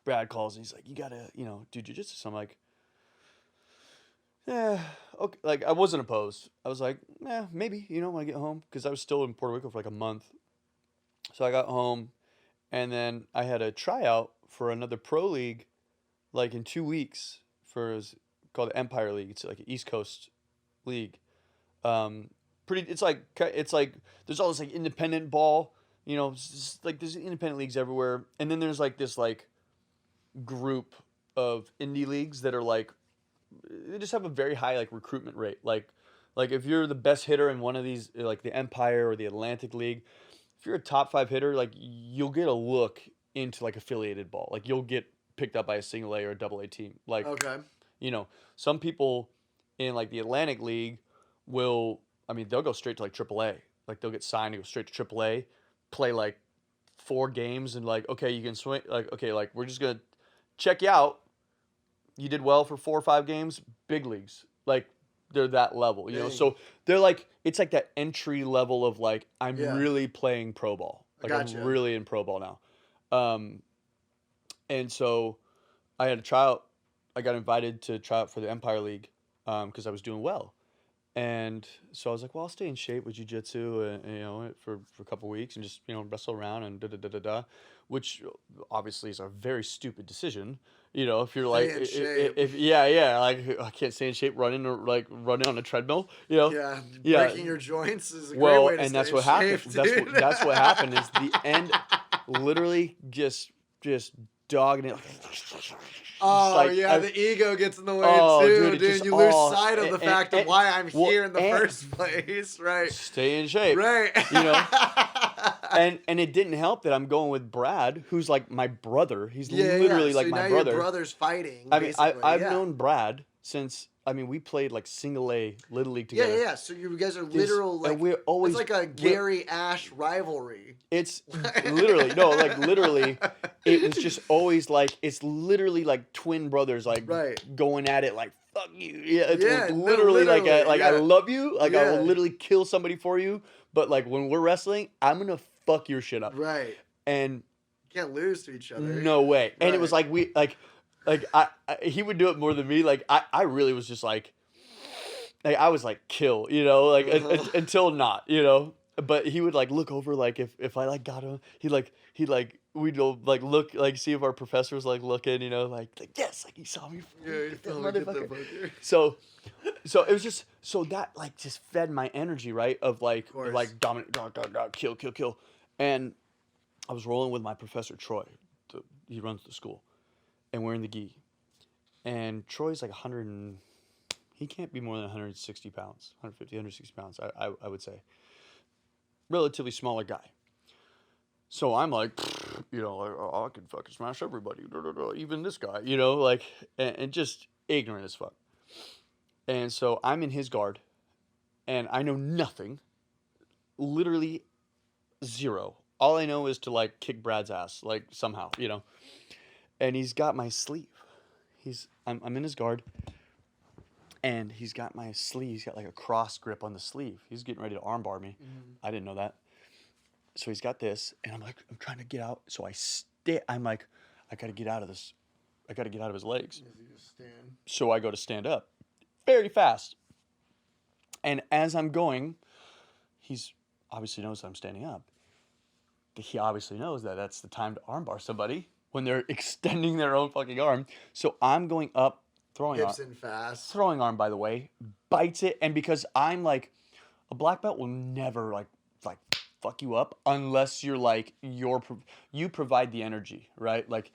Brad calls and he's like, you gotta, do jujitsu. So I'm like, yeah, okay. Like, I wasn't opposed. I was like, yeah, maybe, when I get home, because I was still in Puerto Rico for like a month. So I got home, and then I had a tryout for another pro league, like in 2 weeks, called the Empire League. It's like an East Coast league. Um, it's like there's all this like independent ball, like there's independent leagues everywhere, and then there's like this like group of indie leagues that are like they just have a very high like recruitment rate. Like if you're the best hitter in one of these, like the Empire or the Atlantic League, if you're a top five hitter, like you'll get a look into like affiliated ball. Like you'll get picked up by a single A or a double A team. Like Okay. some people in like the Atlantic League will, I mean, they'll go straight to like triple A. Like they'll get signed to go straight to triple A, play like 4 games, and like, okay, you can swing. Like, okay, like we're just gonna check you out. You did well for 4 or 5 games. Big leagues, like they're that level, Dang. So they're like, it's like that entry level of like, I'm Yeah. really playing pro ball. Like Gotcha. I'm really in pro ball now. And so I had a tryout. I got invited to try out for the Empire League because I was doing well. And so I was like, well, I'll stay in shape with jiu-jitsu, for a couple weeks and just, wrestle around and da-da-da-da-da, which obviously is a very stupid decision. If you're like, Stay in shape. like I can't stay in shape running on a treadmill, Yeah. Yeah. Breaking your joints is a great Well, way to and stay that's in what happened. shape, That's dude. that's what happened is the end, literally just dogging it. Oh, like, yeah, the ego gets in the way Oh, too, dude, dude. it You lose just- sight of the and- fact of and- why I'm well, here in the and- first place, right? Stay in shape. Right. And it didn't help that I'm going with Brad, who's like my brother. He's literally So like now my your brother. brother's fighting. I mean, I've yeah. known Brad since. I mean, we played like single A Little League Yeah, together. yeah. So you guys are literal and we're always it's like a Gary Ash rivalry. It's literally literally. It was just always like it's literally like twin brothers, like Right. going at it, like fuck you. Yeah, it's Yeah, no, literally like literally, I yeah. love you, like I Yeah. will literally kill somebody for you. But like when we're wrestling, I'm gonna fuck your shit up. Right. And You can't lose to each other. no way. And it was Right. like I he would do it more than me. Like I really was just like I was like kill, until not, But he would like look over like if I like got him, we'd go like look like see if our professor was like looking, like yes, like he saw me. Yeah, you Get that feel me, get that motherfucker. fucker. So it was just so that like just fed my energy, right? Of like course. like dominant, kill. And I was rolling with my professor Troy. He runs the school, and we're in the gi. And Troy's like 100 and he can't be more than 160 pounds, 150, 160 pounds, I would say. Relatively smaller guy. So I'm like, I can fucking smash everybody, even this guy, and just ignorant as fuck. And so I'm in his guard, and I know nothing, literally zero. All I know is to like kick Brad's ass, like somehow, And he's got my sleeve. I'm in his guard. And he's got my sleeve. He's got like a cross grip on the sleeve. He's getting ready to armbar me. Mm-hmm. I didn't know that. So he's got this, and I'm trying to get out. So I'm like, I gotta get out of this. I gotta get out of his legs. You just stand. So I go to stand up, very fast. And as I'm going, he's obviously knows that I'm standing up. He obviously knows that that's the time to armbar somebody when they're extending their own fucking arm. So I'm going up, throwing Hips arm. in fast. Throwing arm, by the way, bites it, and because I'm like, a black belt will never like fuck you up unless you're like you provide the energy, right? Like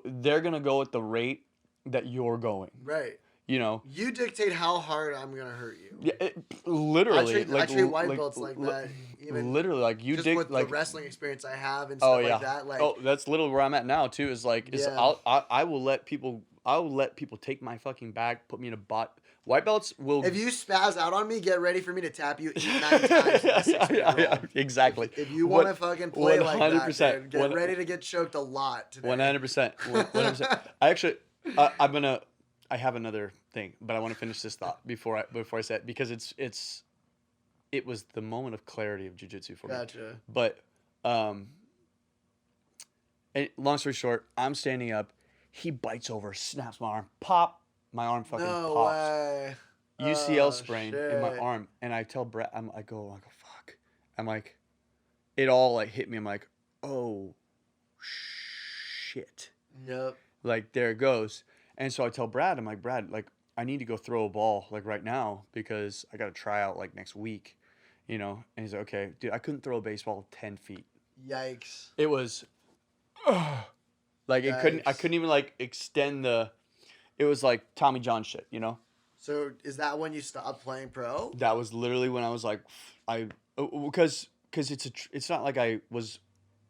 they're gonna go at the rate that you're going, Right. You dictate how hard I'm gonna hurt you. Yeah, literally. I treat white belts like that. Even literally, like you just dig with like the wrestling experience I have and stuff like that. Like, that's literally where I'm at now too. Is like, Yeah. I will let people take my fucking bag, put me in a bot. White belts will. if you spaz out on me, get ready for me to tap you 8-9 times. In a 6-minute roll. Exactly. If you want to fucking play like that, 100%. dude, get ready to get choked a lot today. 100%. 100%. I have another thing, but I want to finish this thought before I say it because it was the moment of clarity of jiu-jitsu for me. Gotcha. But And long story short, I'm standing up. He bites over, snaps my arm, pop. My arm fucking No pops. way. UCL Oh, sprain shit. in my arm, and I tell Brett, I go, fuck. I'm like, it all like hit me. I'm like, oh, shit. Yep. Like there it goes. And so I tell Brad, I'm like, Brad, like I need to go throw a ball like right now because I got to try out like next week, you know. And he's like, okay, dude, I couldn't throw a baseball 10 feet. Yikes. It was, like it couldn't. I Yikes. couldn't even like extend the. It was like Tommy John shit, you know. So is that when you stopped playing pro? That was literally when I was like, because it's not like I was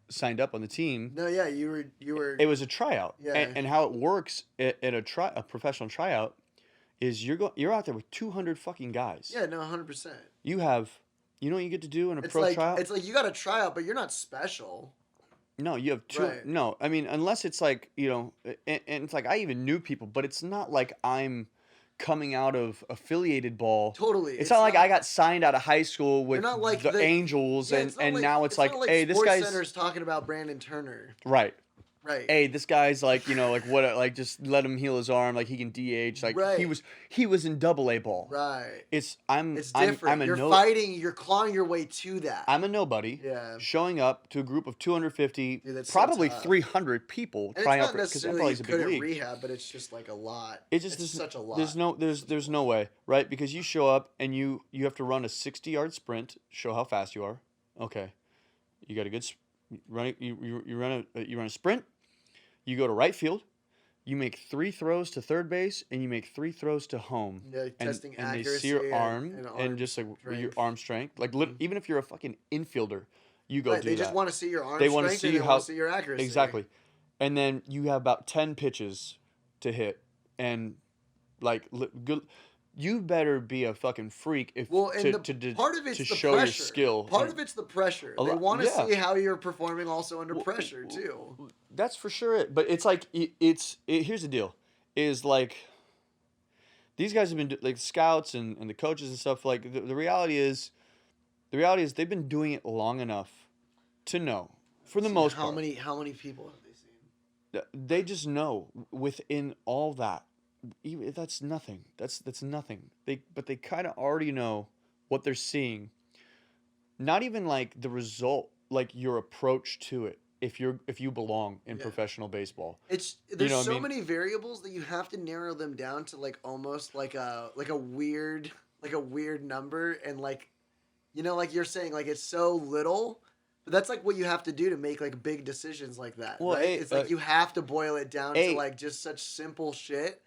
signed up on the team. No, yeah, you were. It was a tryout. Yeah. And how it works at a professional tryout is you're out there with 200 fucking guys. Yeah, no, 100%. You have, you know what you get to do in a pro like, tryout? It's like you got a tryout, but you're not special. No, you have two. Right. No, I mean, unless it's like, you know, and it's like I even knew people, but it's not like I'm coming out of affiliated ball. Totally. It's not like I got signed out of high school with not like the Angels, yeah, and now it's like, not hey, this Sports guy's Center's talking about Brandon Turner. right. Right. Hey, this guy's like, you know, like what, like just let him heal his arm, like he can DH, like Right. he was in Double A ball. Right. It's different. I'm a you're fighting. You're clawing your way to that. I'm a nobody. Yeah. Showing up to a group of 250, Dude, that's probably so tough. 300 people And trying it's out not because necessarily you it's a big couldn't league. rehab, but it's just like a lot. It's such a lot. There's no way, right? Because you show up and you have to run a 60-yard sprint, show how fast you are. Okay, you got a good running. You run a sprint. You go to right field. You make 3 throws to third base, and you make 3 throws to home. Yeah, testing and accuracy they see your arm and and just like strength. your arm strength. Like even if you're a fucking infielder, you go Right, do they that. just want to see your arm They strength want to see and they how want to see your accuracy. exactly, and then you have about 10 pitches to hit, and like good. You better be a fucking freak if Well, and part of it's to the show pressure. your skill. Part of it's the pressure. They lot- want to yeah. see how you're performing also under pressure too. That's for sure. But it's like here's the deal, is like these guys have been like scouts and the coaches and stuff. Like the reality is they've been doing it long enough to know for the most How part. many people have they seen? They just know within all that. Even that's nothing. That's nothing. But they kind of already know what they're seeing. Not even like the result, like your approach to it. If you belong in professional baseball, There's what I so mean? many variables that you have to narrow them down to like almost like a weird number, and like, you know, like you're saying, like it's so little. But that's like what you have to do to make like big decisions like that. Well, right? hey, It's like you have to boil it down hey. to like just such simple shit,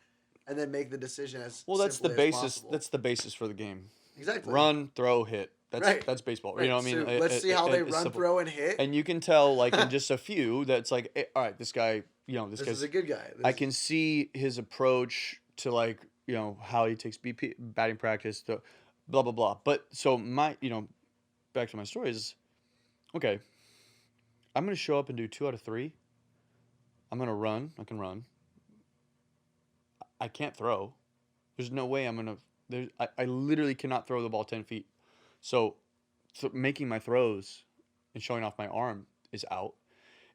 and then make the decision as well, that's the simply as basis. possible. That's the basis for the game. Exactly. Run, throw, hit. Right. That's baseball. Right, You know what I mean? so let's see how they it's run, simple. throw, and hit. And you can tell, like in just a few, that's like, all right, this guy, you know, this guy's is a good guy. I can see his approach to like, you know, how he takes BP batting practice to blah blah blah. But so my, you know, back to my story is, okay, I'm gonna show up and do 2 out of 3. I'm gonna run. I can run. I can't throw. There's no way I'm gonna. I literally cannot throw the ball 10 feet. So making my throws and showing off my arm is out.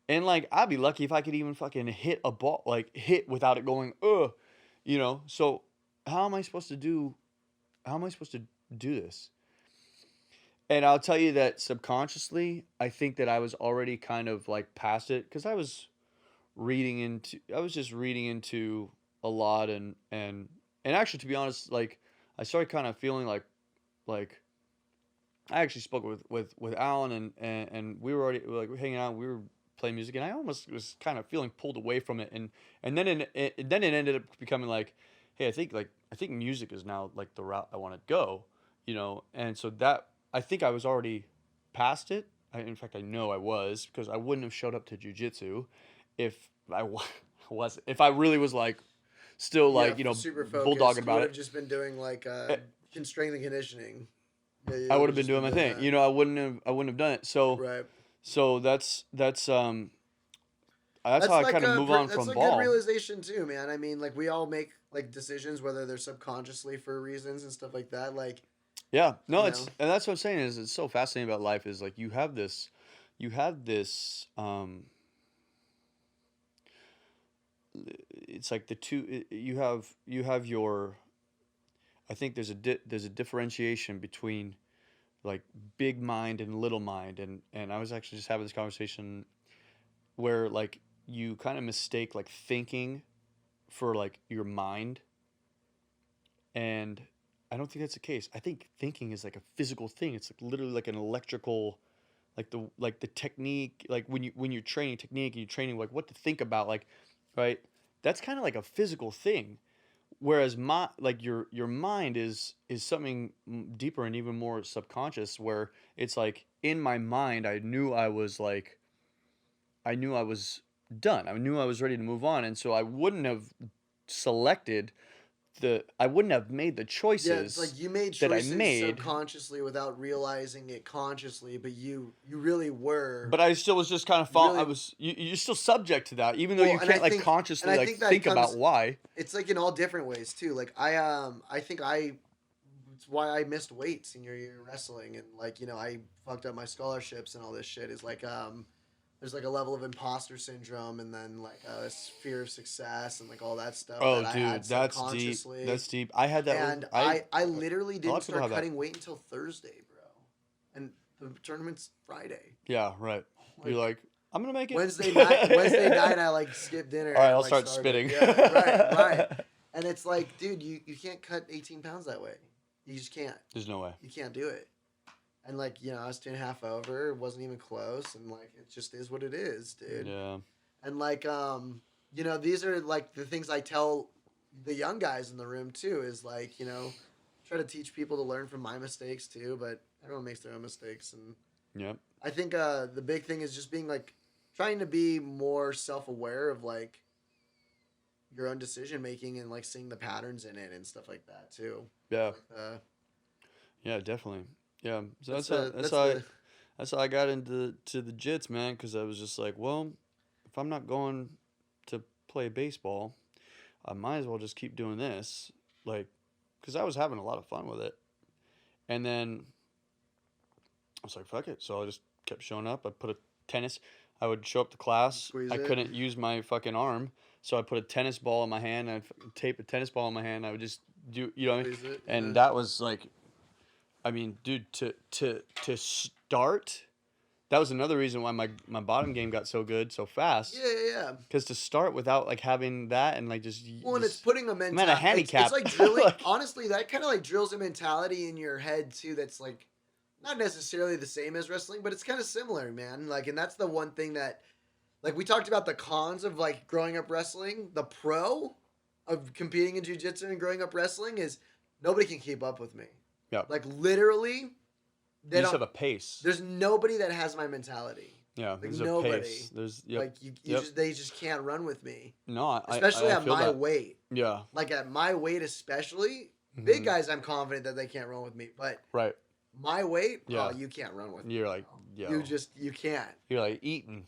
And like I'd be lucky if I could even fucking hit a ball, like hit without it going, you know. So how am I supposed to do this? And I'll tell you that subconsciously, I think that I was already kind of like past it because I was just reading into a lot and actually, to be honest, like I started kind of feeling like I actually spoke with Alan and we were already like hanging out, we were playing music, and I almost was kind of feeling pulled away from it, and then it ended up becoming like, hey, I think music is now like the route I want to go, you know, and so that I think I was already past it. In fact, I know I was, because I wouldn't have showed up to jiu-jitsu if if I really was like still like, you know, super focused. bulldogging about You would it. have just been doing like strength and conditioning. Yeah, I would have been doing my thing. that. You know, I wouldn't have done it. So Right. so that's how I like kind of move on from That's a ball. good realization too, man. I mean, like we all make like decisions, whether they're subconsciously for reasons and stuff like that. Like, Yeah, no, you it's know? and that's what I'm saying is it's so fascinating about life is like you have this it's like the two. You have your. I think there's a differentiation between like big mind and little mind, and I was actually just having this conversation where like you kind of mistake like thinking for like your mind, and I don't think that's the case. I think thinking is like a physical thing. It's like literally like an electrical, like the technique, like when you're training technique and you're training like what to think about, like, right? That's kind of like a physical thing. Whereas your mind is something deeper and even more subconscious, where it's like in my mind I knew I was done. I knew I was ready to move on, and so selected I wouldn't have made the Yeah, it's like choices you made that I choices made. subconsciously without realizing it consciously, but you really were. But I still was just kind of Really, you're still subject to that, even though well, you and I can't like think, and consciously I like think that think about comes. why. It's like in all different ways too. Like I think I. It's why I missed weight senior year wrestling, and like I fucked up my scholarships and all this shit. Is like there's like a level of imposter syndrome, and then like a fear of success, and like all that stuff Oh, that I dude, had that's deep. subconsciously. That's deep. I had that. And I literally A lot didn't of people start have that. cutting weight until Thursday, bro. And the tournament's Friday. Yeah, right. You're like, I'm gonna make it. Wednesday night, I like skipped dinner. All right, and, I'll like, start started. spitting. Yeah, right. And it's like, dude, you can't cut 18 pounds that way. You just can't. There's no way. You can't do it. And like, I was 2.5 over. It wasn't even close. And like, it just is what it is, dude. Yeah. And like, these are like the things I tell the young guys in the room too. Is like, try to teach people to learn from my mistakes too. But everyone makes their own mistakes, and Yep. I think the big thing is just being like trying to be more self-aware of like your own decision making and like seeing the patterns in it and stuff like that too. Yeah. Like, Yeah, definitely. Yeah. So that's how I got into the jits, man. Because I was just like, well, if I'm not going to play baseball, I might as well just keep doing this, like, because I was having a lot of fun with it. And then I was like, fuck it. So I just kept showing up. I put a tennis. I would show up to class. Squeeze I it. couldn't use my fucking arm, so I put a tennis ball in my hand. I'd tape a tennis ball in my hand. I would just do, you know what I mean? Squeeze it, And yeah. that was like, I mean, dude, to start, that was another reason why my bottom game got so good so fast. Yeah. Because to start without like having that and like just Well, and it's putting a mentality. I'm at a handicap. It's like drilling. Like- honestly, that kind of like drills a mentality in your head too. That's like not necessarily the same as wrestling, but it's kind of similar, man. Like, and that's the one thing that, like, we talked about the cons of like growing up wrestling. The pro of competing in jiu-jitsu and growing up wrestling is nobody can keep up with me. Yeah. Like literally, you just have a pace. There's nobody that has my mentality. Yeah, Like there's nobody. a pace. There's Like they just can't run with me. No, Especially I at feel my that. weight. Yeah. Like at my weight, especially Mhm. big guys, I'm confident that they can't run with me. But Right. my weight, Yeah. oh, you can't run with me. You're like, yo. You can't. You're like eating.